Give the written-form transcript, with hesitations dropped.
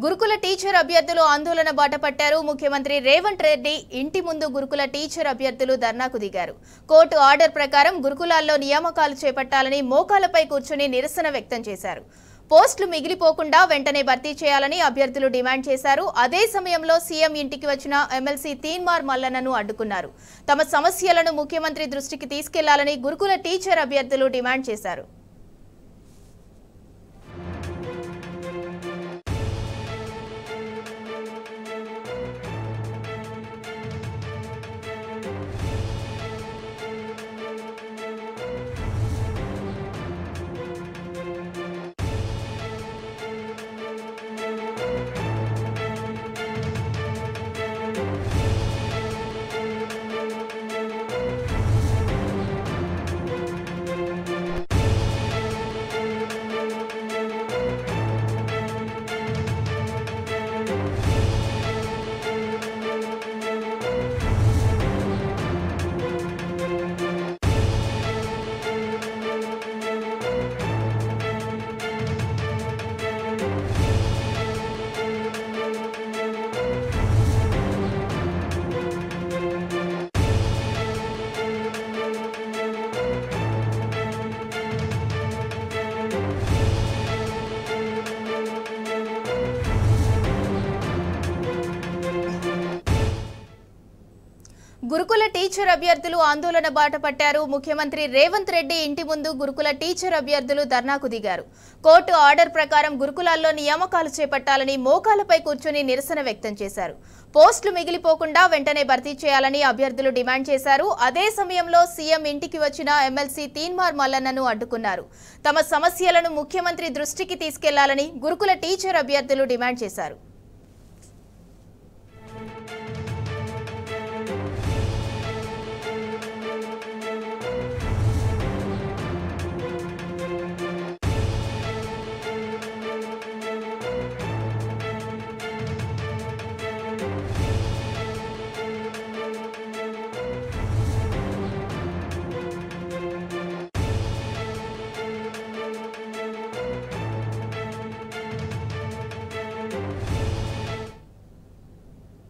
గురుకుల టీచర్ అభ్యర్థులు ఆందోళన బాట పట్టారు. ముఖ్యమంత్రి రేవంత్ రెడ్డి ఇంటి ముందు గురుకుల టీచర్ అభ్యర్థులు ధర్నాకు దిగారు. కోర్టు ఆర్డర్ ప్రకారం గురుకులాల్లో నియామకాలు చేపట్టాలని మోకాలపై కూర్చుని నిరసన వ్యక్తం చేశారు. పోస్టులు మిగిలిపోకుండా వెంటనే భర్తీ చేయాలని అభ్యర్థులు డిమాండ్ చేశారు. అదే సమయంలో సీఎం ఇంటికి వచ్చిన ఎమ్మెల్సీ తీన్మార్ మల్లన్నను అడ్డుకున్నారు. తమ సమస్యలను ముఖ్యమంత్రి దృష్టికి తీసుకెళ్లాలని గురుకుల టీచర్ అభ్యర్థులు డిమాండ్ చేశారు. గురుకుల టీచర్ అభ్యర్థులు ఆందోళన బాట పట్టారు. ముఖ్యమంత్రి రేవంత్ రెడ్డి ఇంటి ముందు గురుకుల టీచర్ అభ్యర్థులు ధర్నాకు దిగారు. కోర్టు ఆర్డర్ ప్రకారం గురుకులాల్లో నియామకాలు చేపట్టాలని మోకాలపై కూర్చుని నిరసన వ్యక్తం చేశారు. పోస్టులు మిగిలిపోకుండా వెంటనే భర్తీ చేయాలని అభ్యర్థులు డిమాండ్ చేశారు. అదే సమయంలో సీఎం ఇంటికి వచ్చిన ఎమ్మెల్సీ తీన్మార్ మల్లన్నను అడ్డుకున్నారు. తమ సమస్యలను ముఖ్యమంత్రి దృష్టికి తీసుకెళ్లాలని గురుకుల టీచర్ అభ్యర్థులు డిమాండ్ చేశారు.